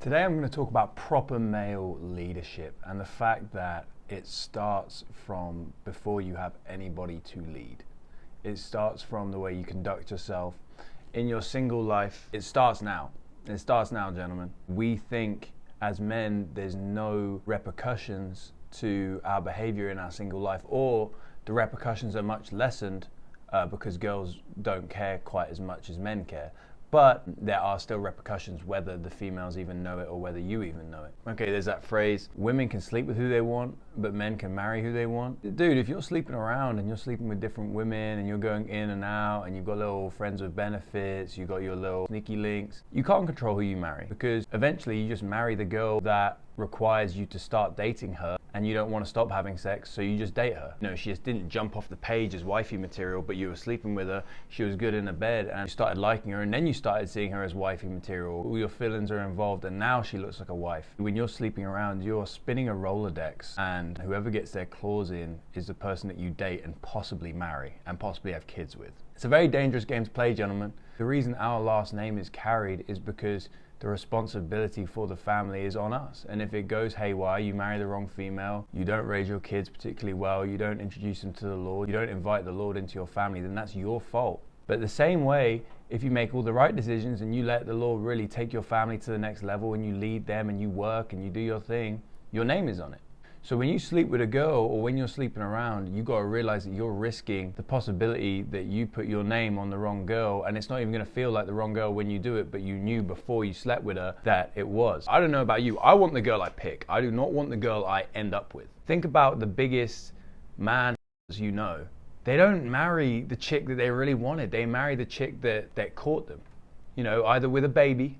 Today I'm going to talk about proper male leadership and the fact that it starts from before you have anybody to lead. It starts from the way you conduct yourself in your single life. It starts now. It starts now, gentlemen. We think as men there's no repercussions to our behavior in our single life, or the repercussions are much lessened because girls don't care quite as much as men care. But there are still repercussions whether the females even know it or whether you even know it. Okay, there's that phrase, women can sleep with who they want, but men can marry who they want. Dude, if you're sleeping around and you're sleeping with different women and you're going in and out and you've got little friends with benefits, you've got your little sneaky links, you can't control who you marry, because eventually you just marry the girl that requires you to start dating her and you don't want to stop having sex, so you just date her. You know, she just didn't jump off the page as wifey material, but you were sleeping with her, she was good in the bed, and you started liking her, and then you started seeing her as wifey material. All your feelings are involved, and now she looks like a wife. When you're sleeping around, you're spinning a Rolodex, and whoever gets their claws in is the person that you date and possibly marry, and possibly have kids with. It's a very dangerous game to play, gentlemen. The reason our last name is carried is because the responsibility for the family is on us. And if it goes haywire, you marry the wrong female, you don't raise your kids particularly well, you don't introduce them to the Lord, you don't invite the Lord into your family, then that's your fault. But the same way, if you make all the right decisions and you let the Lord really take your family to the next level and you lead them and you work and you do your thing, your name is on it. So when you sleep with a girl or when you're sleeping around, you got to realize that you're risking the possibility that you put your name on the wrong girl, and it's not even going to feel like the wrong girl when you do it, but you knew before you slept with her that it was. I don't know about you. I want the girl I pick. I do not want the girl I end up with. Think about the biggest man you know. They don't marry the chick that they really wanted. They marry the chick that caught them. You know, either with a baby,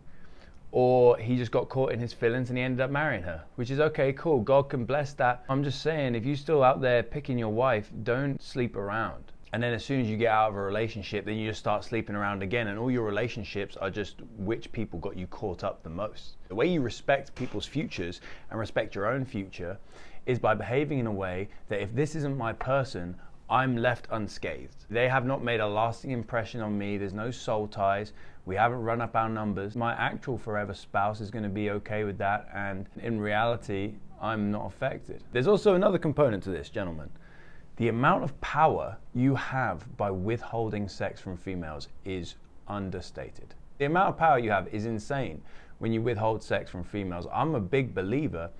or he just got caught in his feelings and he ended up marrying her, which is okay, cool. God can bless that. I'm just saying, if you're still out there picking your wife, don't sleep around. And then as soon as you get out of a relationship, then you just start sleeping around again, and all your relationships are just which people got you caught up the most. The way you respect people's futures and respect your own future is by behaving in a way that if this isn't my person, I'm left unscathed. They have not made a lasting impression on me. There's no soul ties. We haven't run up our numbers. My actual forever spouse is going to be okay with that, and in reality, I'm not affected. There's also another component to this, gentlemen. The amount of power you have by withholding sex from females is understated. The amount of power you have is insane when you withhold sex from females. I'm a big believer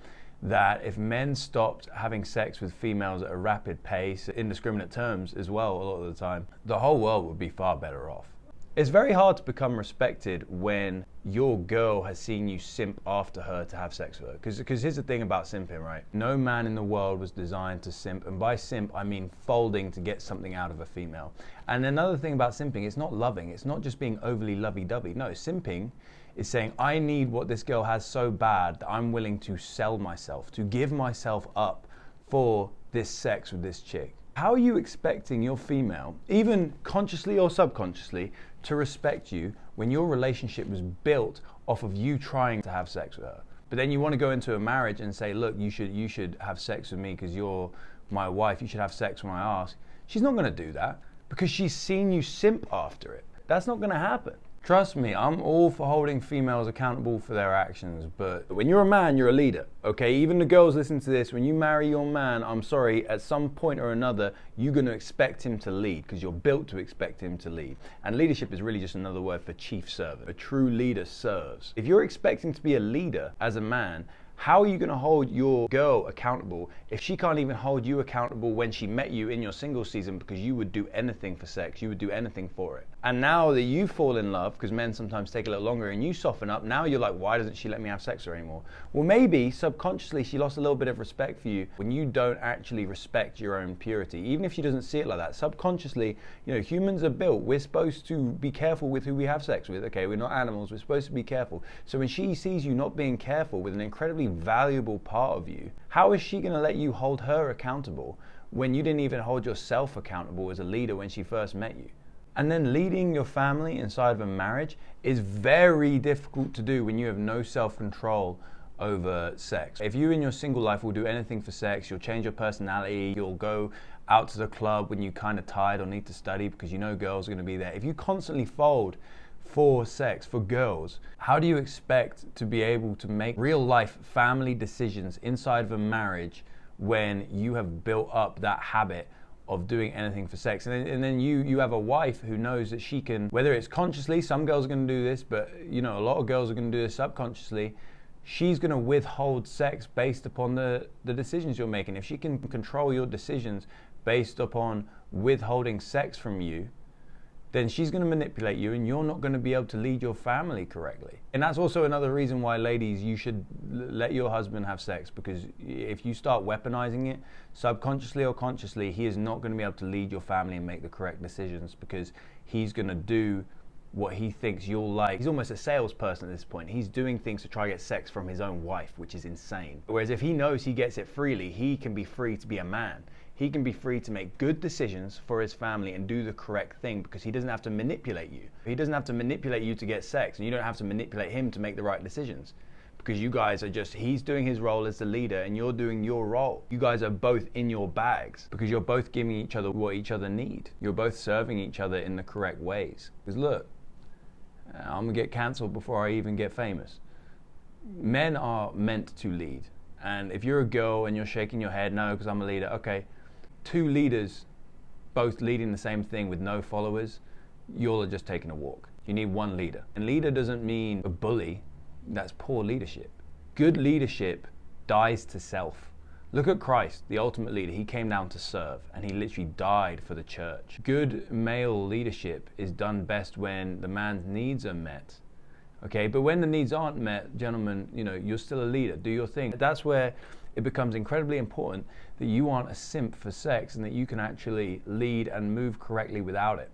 that if men stopped having sex with females at a rapid pace, indiscriminate terms as well a lot of the time, the whole world would be far better off. It's very hard to become respected when your girl has seen you simp after her to have sex with her. Because here's the thing about simping, right? No man in the world was designed to simp. And by simp, I mean folding to get something out of a female. And another thing about simping, it's not loving. It's not just being overly lovey-dovey. No, simping is saying, I need what this girl has so bad that I'm willing to sell myself, to give myself up for this sex with this chick. How are you expecting your female, even consciously or subconsciously, to respect you when your relationship was built off of you trying to have sex with her? But then you want to go into a marriage and say, look, you should have sex with me because you're my wife, you should have sex when I ask. She's not going to do that because she's seen you simp after it. That's not going to happen. Trust me, I'm all for holding females accountable for their actions, but when you're a man, you're a leader, okay? Even the girls listen to this, when you marry your man, I'm sorry, at some point or another, you're gonna expect him to lead, because you're built to expect him to lead. And leadership is really just another word for chief servant. A true leader serves. If you're expecting to be a leader as a man, how are you going to hold your girl accountable if she can't even hold you accountable when she met you in your single season because you would do anything for sex, you would do anything for it? And now that you fall in love, because men sometimes take a little longer, and you soften up, now you're like, why doesn't she let me have sex with her anymore? Well, maybe subconsciously she lost a little bit of respect for you when you don't actually respect your own purity. Even if she doesn't see it like that, subconsciously, you know, humans are built. We're supposed to be careful with who we have sex with. Okay, we're not animals. We're supposed to be careful. So when she sees you not being careful with an incredibly valuable part of you, how is she going to let you hold her accountable when you didn't even hold yourself accountable as a leader when she first met you? And then leading your family inside of a marriage is very difficult to do when you have no self-control over sex. If you in your single life will do anything for sex, you'll change your personality, you'll go out to the club when you're kind of tired or need to study because you know girls are going to be there. If you constantly fold for sex, for girls, how do you expect to be able to make real life family decisions inside of a marriage when you have built up that habit of doing anything for sex? And then you have a wife who knows that she can, whether it's consciously, some girls are going to do this, but you know, a lot of girls are going to do this subconsciously. She's going to withhold sex based upon the decisions you're making. If she can control your decisions based upon withholding sex from you, then she's going to manipulate you and you're not going to be able to lead your family correctly. And that's also another reason why, ladies, you should let your husband have sex, because if you start weaponizing it, subconsciously or consciously, he is not going to be able to lead your family and make the correct decisions, because he's going to do what he thinks you'll like. He's almost a salesperson at this point. He's doing things to try to get sex from his own wife, which is insane. Whereas if he knows he gets it freely, he can be free to be a man. He can be free to make good decisions for his family and do the correct thing, because he doesn't have to manipulate you. He doesn't have to manipulate you to get sex, and you don't have to manipulate him to make the right decisions, because you guys are just, he's doing his role as the leader and you're doing your role. You guys are both in your bags because you're both giving each other what each other need. You're both serving each other in the correct ways. Because look, I'm gonna get cancelled before I even get famous. Men are meant to lead. And if you're a girl and you're shaking your head, no, because I'm a leader, okay. Two leaders both leading the same thing with no followers, you're just taking a walk. You need one leader. And leader doesn't mean a bully. That's poor leadership. Good leadership dies to self. Look at Christ, the ultimate leader. He came down to serve, and he literally died for the church. Good male leadership is done best when the man's needs are met. Okay, but when the needs aren't met, gentlemen, you know, you're still a leader. Do your thing. That's where it becomes incredibly important that you aren't a simp for sex and that you can actually lead and move correctly without it.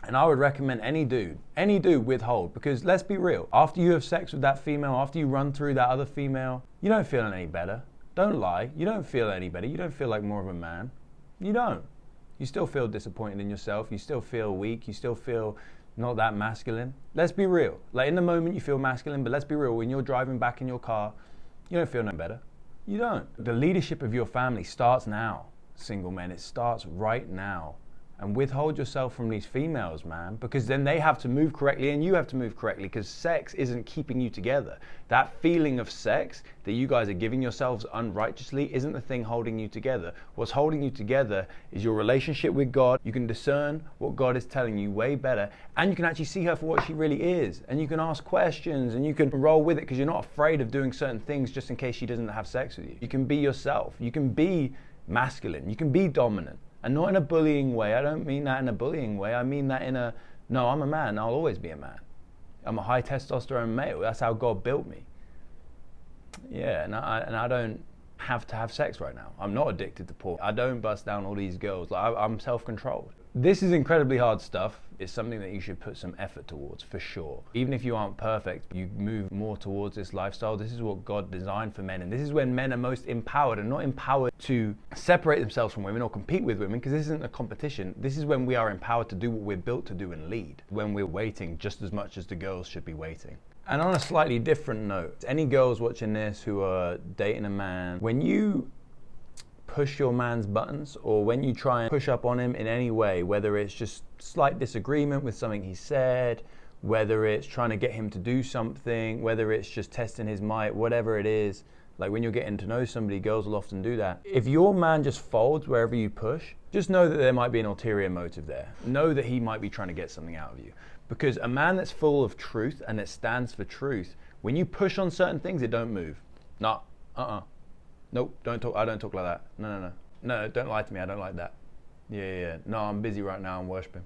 And I would recommend any dude withhold, because let's be real, after you have sex with that female, after you run through that other female, you don't feel any better. Don't lie, you don't feel any better. You don't feel like more of a man. You don't. You still feel disappointed in yourself. You still feel weak. You still feel not that masculine. Let's be real. Like in the moment you feel masculine, but let's be real, when you're driving back in your car, you don't feel no better. You don't. The leadership of your family starts now, single men. It starts right now. And withhold yourself from these females, man, because then they have to move correctly and you have to move correctly, because sex isn't keeping you together. That feeling of sex that you guys are giving yourselves unrighteously isn't the thing holding you together. What's holding you together is your relationship with God. You can discern what God is telling you way better, and you can actually see her for what she really is, and you can ask questions and you can roll with it, because you're not afraid of doing certain things just in case she doesn't have sex with you. You can be yourself. You can be masculine. You can be dominant. And not in a bullying way. I don't mean that in a bullying way. I mean that in a, no, I'm a man. I'll always be a man. I'm a high testosterone male. That's how God built me. Yeah, and I don't have to have sex right now. I'm not addicted to porn. I don't bust down all these girls. Like, I'm self-controlled. This is incredibly hard stuff. It's something that you should put some effort towards, for sure. Even if you aren't perfect, you move more towards this lifestyle. This is what God designed for men. And this is when men are most empowered, and not empowered to separate themselves from women or compete with women, because this isn't a competition. This is when we are empowered to do what we're built to do and lead. When we're waiting just as much as the girls should be waiting. And on a slightly different note, any girls watching this who are dating a man, when you push your man's buttons, or when you try and push up on him in any way, whether it's just slight disagreement with something he said, whether it's trying to get him to do something, whether it's just testing his might, whatever it is, like when you're getting to know somebody, girls will often do that. If your man just folds wherever you push, just know that there might be an ulterior motive there. Know that he might be trying to get something out of you. Because a man that's full of truth and that stands for truth, when you push on certain things, it don't move. No, nope, don't talk. I don't talk like that. No, don't lie to me. I don't like that. Yeah. No, I'm busy right now. I'm worshiping.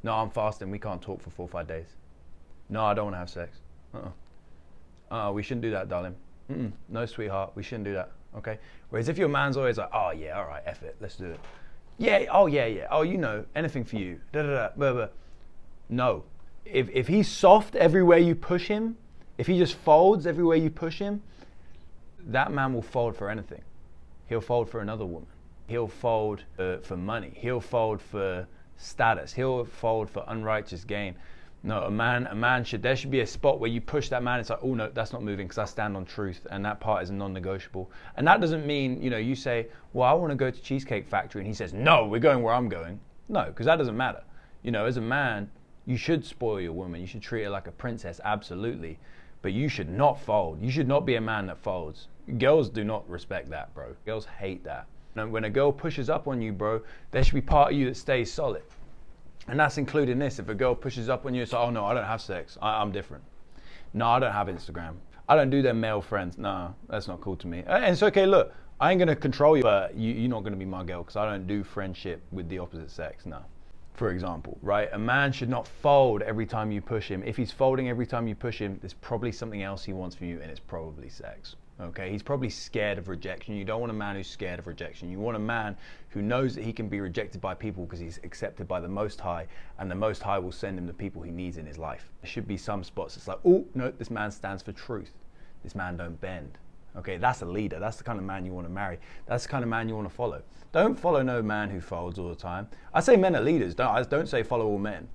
No, I'm fasting. We can't talk for 4 or 5 days. No, I don't want to have sex. We shouldn't do that, darling. No, sweetheart, we shouldn't do that. Okay. Whereas if your man's always like, oh yeah, all right, F it, let's do it. Yeah. Oh, you know, anything for you. Blah, blah. No. If he's soft everywhere you push him, if he just folds everywhere you push him, that man will fold for anything. He'll fold for another woman. He'll fold for money. He'll fold for status. He'll fold for unrighteous gain. No, there should be a spot where you push that man. It's like, oh no, that's not moving, because I stand on truth, and that part is non-negotiable. And that doesn't mean, you know, you say, well, I want to go to Cheesecake Factory, and he says, no, we're going where I'm going. No, because that doesn't matter. You know, as a man, You should spoil your woman. You should treat her like a princess, absolutely. But you should not fold. You should not be a man that folds. Girls do not respect that, bro. Girls hate that. And when a girl pushes up on you, bro, there should be part of you that stays solid. And that's including this. If a girl pushes up on you, it's like, oh no, I don't have sex. I'm different. No, I don't have Instagram. I don't do them male friends. No, that's not cool to me. And it's okay, look, I ain't gonna control you, but you're not gonna be my girl because I don't do friendship with the opposite sex, no. For example, right? A man should not fold every time you push him. If he's folding every time you push him, there's probably something else he wants from you, and it's probably sex. Okay, he's probably scared of rejection. You don't want a man who's scared of rejection. You want a man who knows that he can be rejected by people because he's accepted by the Most High, and the Most High will send him the people he needs in his life. There should be some spots that's like, oh, no, this man stands for truth. This man don't bend. Okay, that's a leader. That's the kind of man you want to marry. That's the kind of man you want to follow. Don't follow no man who folds all the time. I say men are leaders. I don't say follow all men.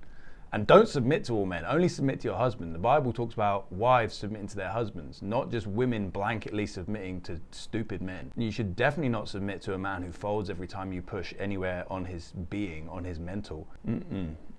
And don't submit to all men. Only submit to your husband. The Bible talks about wives submitting to their husbands, not just women blanketly submitting to stupid men. You should definitely not submit to a man who folds every time you push anywhere on his being, on his mental.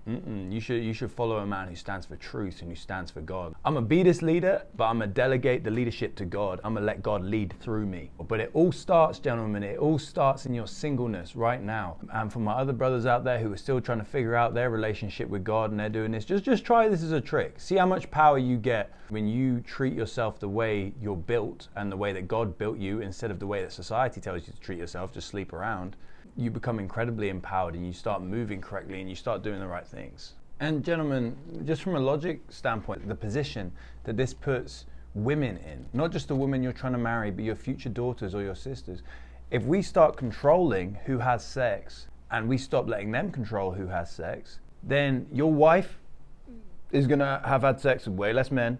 You should follow a man who stands for truth and who stands for God. I'm gonna be this leader, but I'm gonna delegate the leadership to God. I'm gonna let God lead through me. But it all starts, gentlemen, it all starts in your singleness right now. And for my other brothers out there who are still trying to figure out their relationship with God and they're doing this, just try this as a trick. See how much power you get when you treat yourself the way you're built and the way that God built you instead of the way that society tells you to treat yourself, just sleep around. You become incredibly empowered and you start moving correctly and you start doing the right things. And gentlemen, just from a logic standpoint, the position that this puts women in, not just the woman you're trying to marry, but your future daughters or your sisters. If we start controlling who has sex and we stop letting them control who has sex, then your wife is gonna have had sex with way less men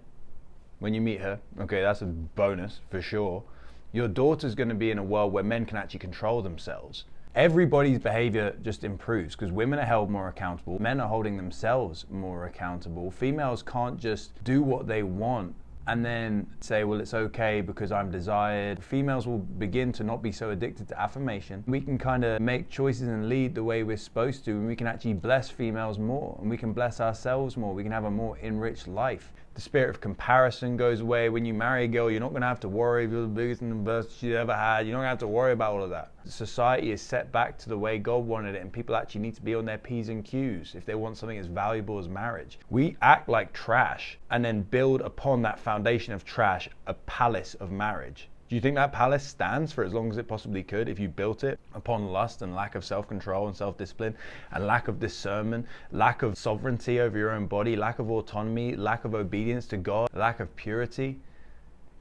when you meet her. Okay, that's a bonus for sure. Your daughter's gonna be in a world where men can actually control themselves. Everybody's behavior just improves because women are held more accountable. Men are holding themselves more accountable. Females can't just do what they want and then say, well, it's okay because I'm desired. Females will begin to not be so addicted to affirmation. We can kind of make choices and lead the way we're supposed to, and we can actually bless females more, and we can bless ourselves more. We can have a more enriched life. The spirit of comparison goes away. When you marry a girl, you're not going to have to worry if you're the biggest and the best she ever had. You're not going to have to worry about all of that. Society is set back to the way God wanted it, and people actually need to be on their P's and Q's if they want something as valuable as marriage. We act like trash and then build upon that foundation of trash a palace of marriage. Do you think that palace stands for as long as it possibly could if you built it upon lust and lack of self-control and self-discipline and lack of discernment, lack of sovereignty over your own body, lack of autonomy, lack of obedience to God, lack of purity?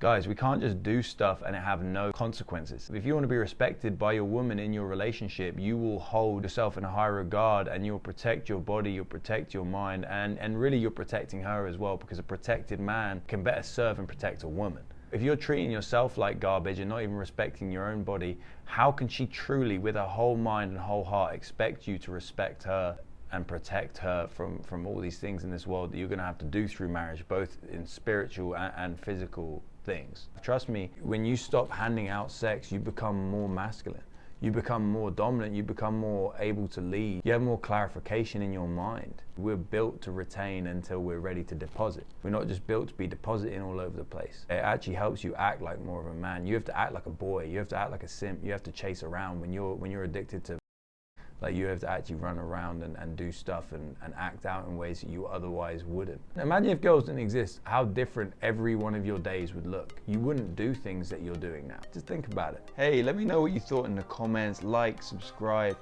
Guys, we can't just do stuff and it have no consequences. If you want to be respected by your woman in your relationship, you will hold yourself in a high regard and you'll protect your body, you'll protect your mind, and really you're protecting her as well, because a protected man can better serve and protect a woman. If you're treating yourself like garbage and not even respecting your own body, how can she truly, with her whole mind and whole heart, expect you to respect her and protect her from all these things in this world that you're going to have to do through marriage, both in spiritual and physical things? Trust me, when you stop handing out sex, you become more masculine. You become more dominant, you become more able to lead. You have more clarification in your mind. We're built to retain until we're ready to deposit. We're not just built to be depositing all over the place. It actually helps you act like more of a man. You have to act like a boy. You have to act like a simp. You have to chase around when you're addicted to. Like, you have to actually run around and do stuff and act out in ways that you otherwise wouldn't. Imagine if girls didn't exist, how different every one of your days would look. You wouldn't do things that you're doing now. Just think about it. Hey, let me know what you thought in the comments. Like, subscribe,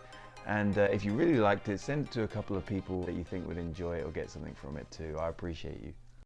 and if you really liked it, send it to a couple of people that you think would enjoy it or get something from it too. I appreciate you.